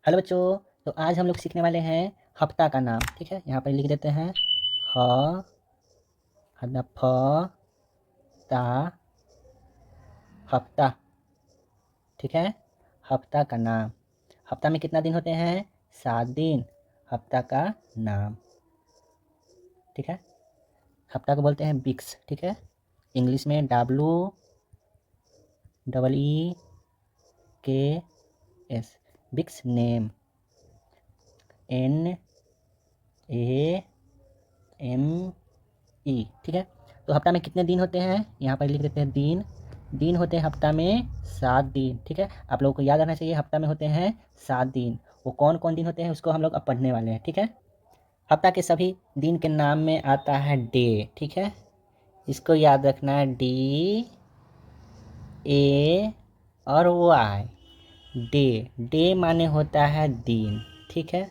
Hello बच्चों। तो आज हम लोग सीखने वाले हैं हफ्ता का नाम। ठीक है, यहाँ पर लिख देते हैं ह फ ता हफ्ता। ठीक है, हफ्ता का नाम। हफ्ता में कितना दिन होते हैं? 7 दिन। हफ्ता का नाम। ठीक है, हफ्ता को बोलते हैं वीक्स। ठीक है, इंग्लिश में WEEKS, वीक्स नेम NAME। ठीक है, तो हफ्ता में कितने दिन होते हैं? यहाँ पर लिख देते हैं दिन। दिन होते हैं हफ्ता में 7 दिन। ठीक है, आप लोगों को याद रखना चाहिए हफ्ता में होते हैं 7 दिन। वो कौन कौन दिन होते हैं उसको हम लोग अब पढ़ने वाले हैं। ठीक है, हफ्ता के सभी दिन के नाम में आता है डे। ठीक है, इसको याद रखना है, DA और Y। डे, डे माने होता है दिन। ठीक है,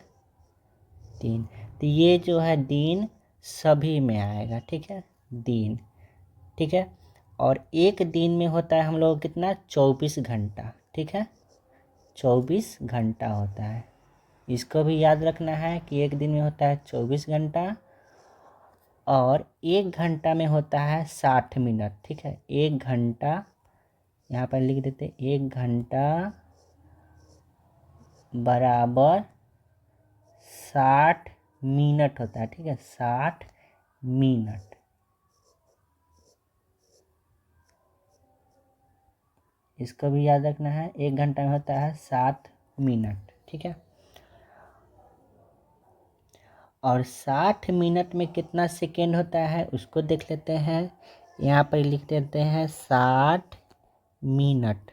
दिन। तो ये जो है दिन सभी में आएगा। ठीक है, दिन। ठीक है, और एक दिन में होता है हम लोग कितना? 24 घंटा। ठीक है, 24 घंटा होता है। इसको भी याद रखना है कि एक दिन में होता है 24 घंटा और एक घंटा में होता है 60 मिनट। ठीक है, एक घंटा, यहाँ पर लिख देते 1 घंटा बराबर 60 मिनट होता है। ठीक है, 60 मिनट। इसको भी याद रखना है, 1 घंटा में होता है 7 मिनट। ठीक है, और 60 मिनट में कितना सेकेंड होता है उसको देख लेते हैं। यहाँ पर लिख देते हैं 60 मिनट,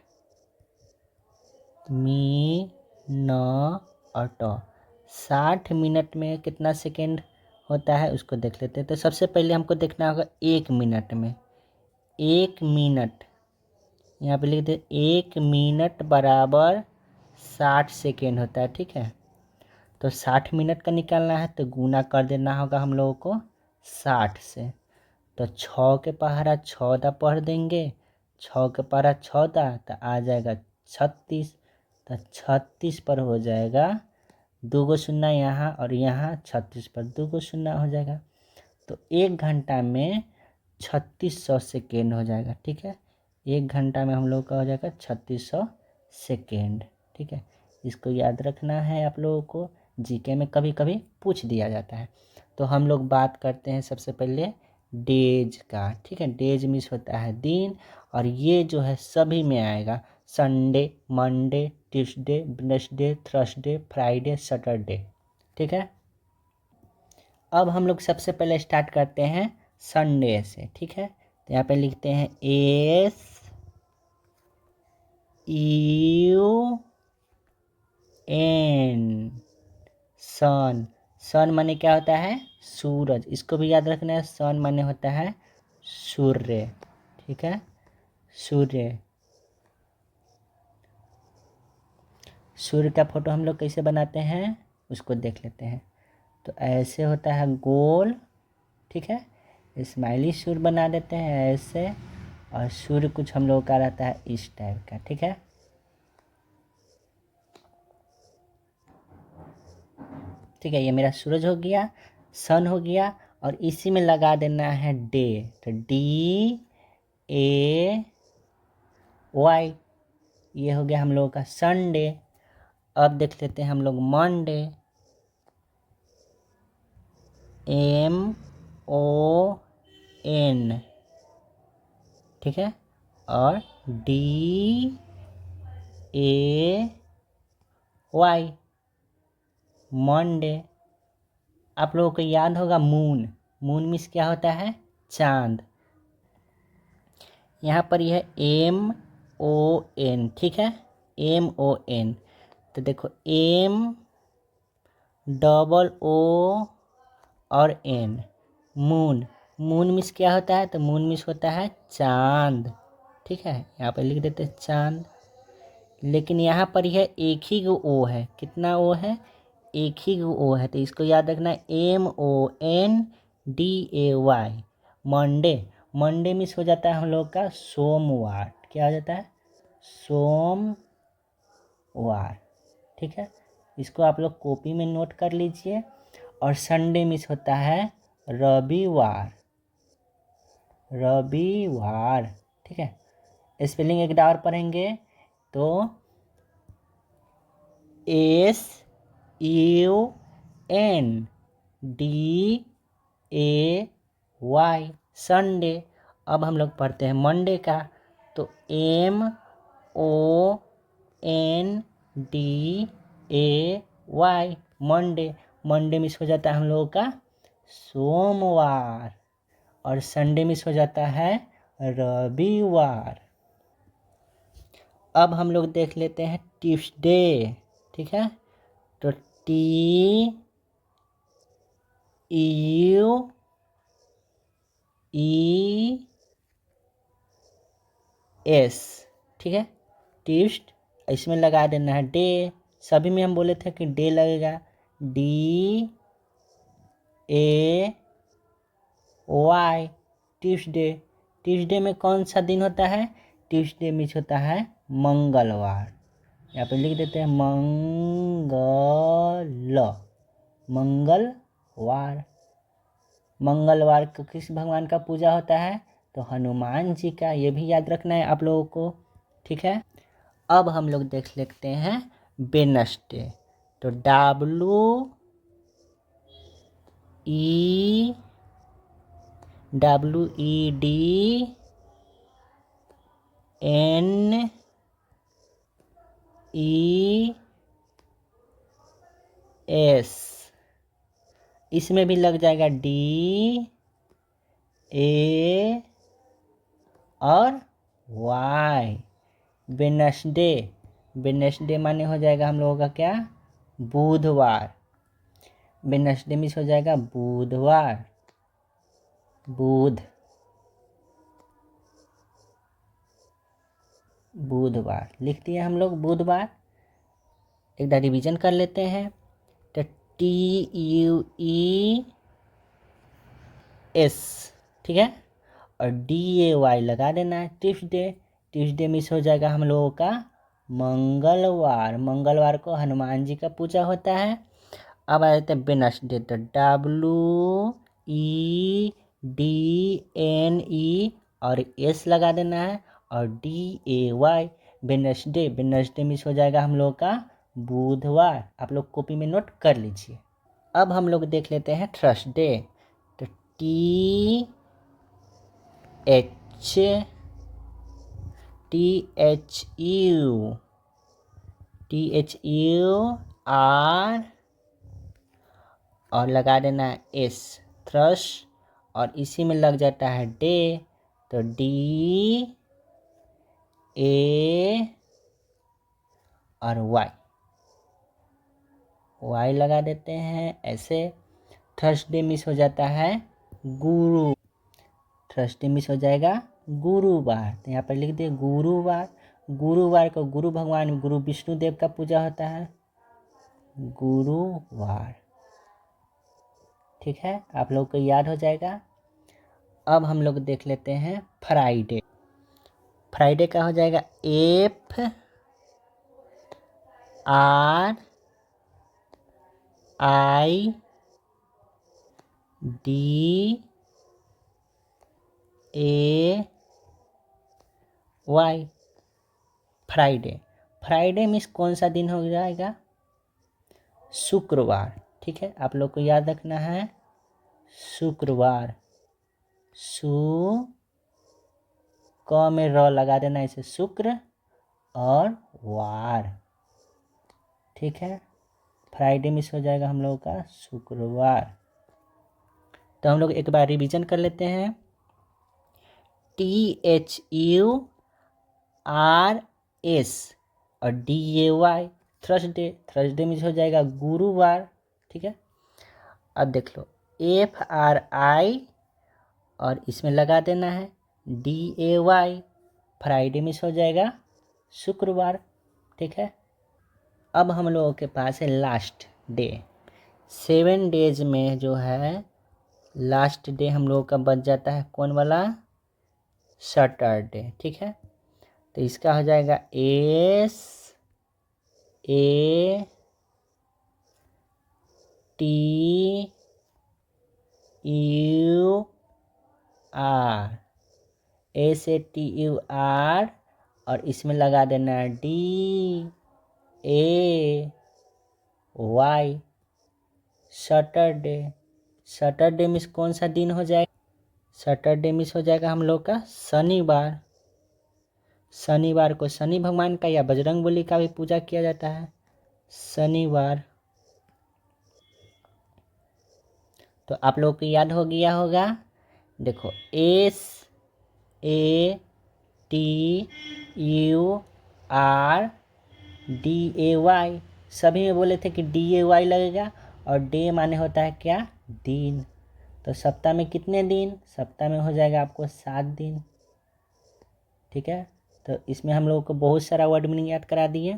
मिनट। 60 मिनट में कितना सेकेंड होता है उसको देख लेते हैं। तो सबसे पहले हमको देखना होगा 1 मिनट में। 1 मिनट, यहाँ पे लिख दे 1 मिनट बराबर 60 सेकेंड होता है। ठीक है, तो 60 मिनट का निकालना है तो गुना कर देना होगा हम लोगों को 60 से। तो 6 के पहाड़ा 14 पढ़ देंगे, 6 के पहाड़ा 14 तो आ जाएगा 36। तो 36 पर हो जाएगा 2 गो शून्य यहाँ और यहाँ 36 पर 2 गो शून्य हो जाएगा। तो 1 घंटा में 3600 सेकेंड हो जाएगा। ठीक है, 1 घंटा में हम लोग का हो जाएगा 3600 सेकेंड। ठीक है, इसको याद रखना है आप लोगों को, जीके में कभी कभी पूछ दिया जाता है। तो हम लोग बात करते हैं सबसे पहले डेज का। ठीक है, डेज मीन्स होता है दिन, और ये जो है सभी में आएगा, Sunday, Monday, Tuesday, Wednesday, Thursday, Friday, Saturday. ठीक है, अब हम लोग सबसे पहले स्टार्ट करते हैं संडे से। ठीक है, तो यहाँ पे लिखते हैं SUN, सन। सन माने क्या होता है? सूरज। इसको भी याद रखना है, सन माने होता है सूर्य। ठीक है, सूर्य। सूर्य का फोटो हम लोग कैसे बनाते हैं उसको देख लेते हैं। तो ऐसे होता है गोल। ठीक है, स्माइली सूर्य बना देते हैं ऐसे, और सूर्य कुछ हम लोग का रहता है इस टाइप का। ठीक है, ठीक है, ये मेरा सूरज हो गया, सन हो गया, और इसी में लगा देना है डे। तो DAY, ये हो गया हम लोगों का संडे। अब देख लेते हैं हम लोग मंडे, MON। ठीक है, और DAY, मंडे। आप लोगों को याद होगा मून। मून मीन्स क्या होता है? चांद। यहाँ पर यह MON। ठीक है, MON। तो देखो MOO और N, मून। मून मीन्स क्या होता है? तो मून मीन्स होता है चांद। ठीक है, यहाँ पर लिख देते हैं चांद। लेकिन यहाँ पर यह एक ही गो ओ है। कितना ओ है? एक ही गो ओ है, तो इसको याद रखना है MONDAY, मंडे। मंडे मीन्स हो जाता है हम लोग का सोमवार। क्या हो जाता है? सोमवार। ठीक है, इसको आप लोग कॉपी में नोट कर लीजिए। और संडे मिस होता है रविवार, रविवार। ठीक है, स्पेलिंग एक बार पढ़ेंगे तो SUNDAY, संडे। अब हम लोग पढ़ते हैं मंडे का, तो MONDAY, मंडे। मंडे मिस हो जाता है हम लोगों का सोमवार, और संडे मिस हो जाता है रविवार। अब हम लोग देख लेते हैं ट्यूसडे। ठीक है, तो TUES, ठीक है, ट्यूस्ट, इसमें लगा देना है डे। सभी में हम बोले थे कि डे लगेगा, DAY, ट्यूसडे। ट्यूसडे में कौन सा दिन होता है? ट्यूसडे में होता है मंगलवार। यहाँ पे लिख देते हैं मंगलवार। मंगलवार को किस भगवान का पूजा होता है? तो हनुमान जी का। ये भी याद रखना है आप लोगों को। ठीक है, अब हम लोग देख लेते हैं वेडनेसडे। तो WEDNES, इसमें भी लग जाएगा DA और Y। वेडनेसडे, वेडनेसडे माने हो जाएगा हम लोगों का क्या? बुधवार। वेडनेसडे मिस हो जाएगा बुधवार, बुधवार लिख दिए हम लोग बुधवार। एक बार रिवीजन कर लेते हैं। तो TUES, ठीक है, और DAY लगा देना है। ट्यूसडे, ट्यूसडे मिस हो जाएगा हम लोगों का मंगलवार। मंगलवार को हनुमान जी का पूजा होता है। अब आ जाते हैं वेडनेसडे। तो WEDNE और S लगा देना है, और DAY, वेडनेसडे। वेडनेसडे मिस हो जाएगा हम लोगों का बुधवार। आप लोग कॉपी में नोट कर लीजिए। अब हम लोग देख लेते हैं थर्सडे। तो THUR और लगा देना है S, थ्रस, और इसी में लग जाता है डे। तो DA और Y लगा देते हैं ऐसे। थर्सडे मिस हो जाता है थर्सडे मिस हो जाएगा गुरुवार। तो यहाँ पर लिख दिए गुरुवार। गुरुवार को गुरु भगवान गुरु विष्णु देव का पूजा होता है, गुरुवार। ठीक है, आप लोग को याद हो जाएगा। अब हम लोग देख लेते हैं फ्राइडे। फ्राइडे का हो जाएगा FRIDAY, फ्राइडे। फ्राइडे मीन्स कौन सा दिन हो जाएगा? शुक्रवार। ठीक है, आप लोग को याद रखना है शुक्रवार। क में र लगा देना, इसे शुक्र और वार। ठीक है, फ्राइडे मिस हो जाएगा हम लोगों का शुक्रवार। तो हम लोग एक बार रिवीजन कर लेते हैं। THURS और DAY, थर्सडे। थर्सडे मिस हो जाएगा गुरुवार। ठीक है, अब देख लो FRI और इसमें लगा देना है DAY, फ्राइडे मिस हो जाएगा शुक्रवार। ठीक है, अब हम लोगों के पास है लास्ट डे। 7 डेज में जो है लास्ट डे हम लोगों का बच जाता है कौन वाला? सैटरडे। ठीक है, तो इसका हो जाएगा SATURDAY, T U R, A से टी यू आर और इसमें लगा देना D A Y, Saturday. Saturday means कौन सा दिन हो जाएगा? सैटरडे मीन्स हो जाएगा हम लोग का शनिवार। शनिवार को शनि भगवान का या बजरंगबली का भी पूजा किया जाता है, शनिवार। तो आप लोग को याद हो गया होगा। देखो S A T U R D A Y, सभी में बोले थे कि डी ए वाई लगेगा और डे माने होता है क्या? दिन। तो सप्ताह में कितने दिन? सप्ताह में हो जाएगा आपको 7 दिन। ठीक है, तो इसमें हम लोगों को बहुत सारा वर्ड मीनिंग याद करा दिए।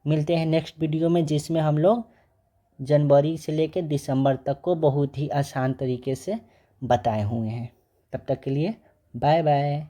मिलते हैं नेक्स्ट वीडियो में जिसमें हम लोग जनवरी से लेकर दिसंबर तक को बहुत ही आसान तरीके से बताए हुए हैं। तब तक के लिए बाय बाय।